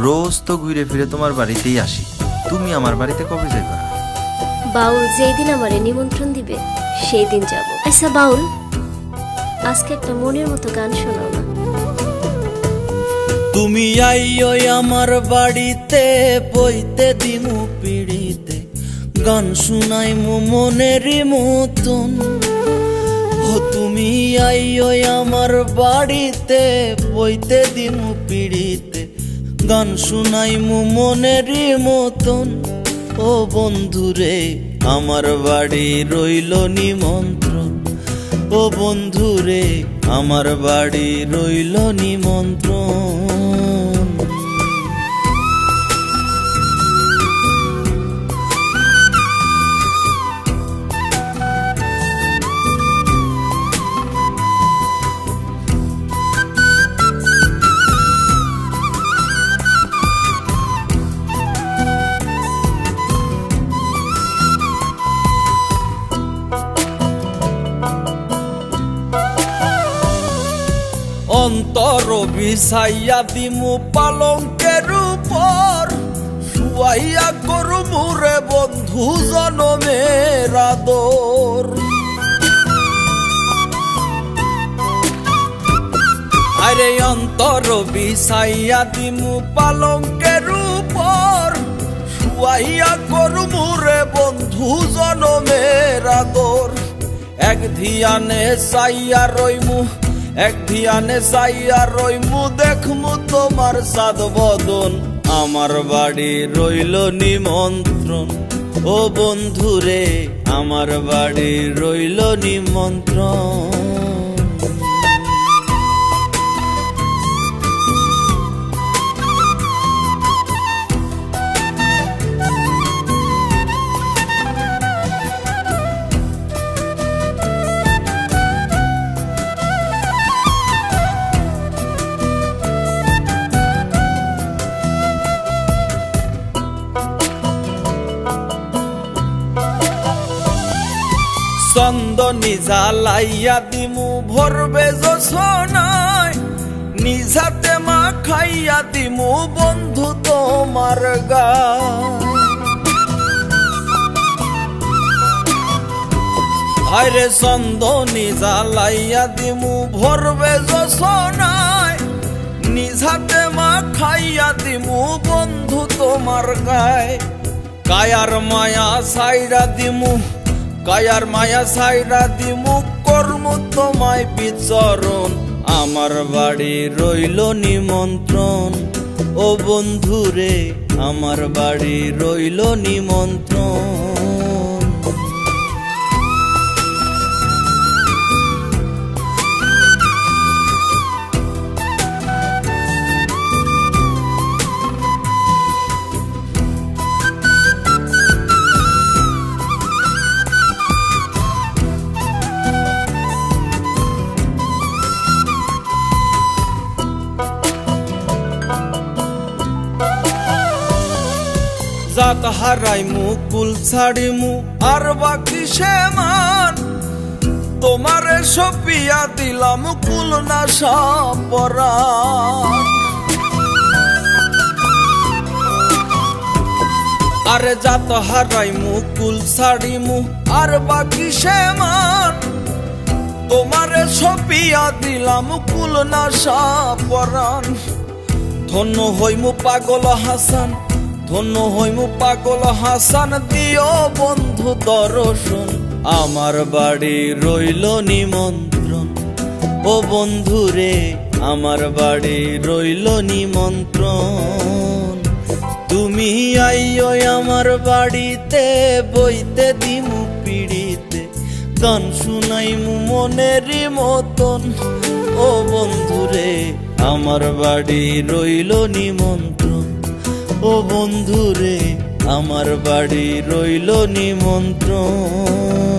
রোজ তো ঘুরে ফিরে তোমার বাড়িতেই আসি, তুমি আমার বাড়িতে কবে যাইবা? বাউল যেই দিন আমারে নিমন্ত্রণ দিবে সেই দিন যাব। আচ্ছা বাউল, আজকে একটা মনের মতো গান শোনাও না। তুমি আইও আমার বাড়িতে, বইতে দিমু পিড়িতে, গান শুনাইমু মনেরই মতন। ও তুমি আইও আমার বাড়িতে, বইতে দিমু পিড়িতে, গান শুনাইমু মনেরই মতন। ও বন্ধুরে আমার বাড়ি রইল নিমন্ত্রণ, ও বন্ধুরে আমার বাড়ি রইল নিমন্ত্রণ। অন্তর বিছাইয়া দিমু পালঙ্কের উপর, শুয়াইয়া করু মুরে বন্ধু জনমের আদর। আরে অন্তর বিছাইয়া দিমু পালঙ্কের উপর, শুয়াইয়া করু মুরে বন্ধু জনমের আদর। এক ধিয়ানে চাইয়া রইমু, এক ধিয়ানে চাইয়া রইমু, দেখমু তোমার সাদ বদন। আমার বাড়ি রইল নিমন্ত্রণ, ও বন্ধুরে আমার বাড়ি রইল নিমন্ত্রণ। চন্দনী জ্বালাইয়া দিমু ভরবে জোছনায়, নিজাতে মা খাইয়া দিমু বন্ধু তোমার গায়। আরে চন্দনী জ্বালাইয়া দিমু ভরবে জোছনায়, নিজাতে মা খাইয়া দিমু বন্ধু তোমার গায়। কায়ার মায়া সাইরা দিমু, কায়ার মায়া সাইরা দিমু, কর্ম তোমায় বিচরণ। আমার বাড়ি রইল নিমন্ত্রণ, ও বন্ধুরে আমার বাড়ি রইল নিমন্ত্রণ। জাত হারাইমু কুল ছাড়িমু আর বাকি সে মান, তোমারে সপিয়া দিলাম কুল না সাপরান। আরে জাত হারাইমু কুল ছাড়িমু আর বাকি সে মান, তোমারে সপিয়া দিলাম কুল না সাপরান। ধন্য হইমু পাগল হাসান, ধন্য হইমু পাগল হাসান, দিও বন্ধু দর্শন। আমার বাড়ি রইল নিমন্ত্রণ, ও বন্ধুরে আমার বাড়ি রইল নিমন্ত্রণ। তুমি আইও আমার বাড়িতে, বইতে দিমু পিড়িতে, গান শুনাইমু মনেরই মতন। ও বন্ধুরে আমার বাড়ি রইল নিমন্ত্রণ, ও বন্ধুরে আমার বাড়ি রইল নিমন্ত্রণ।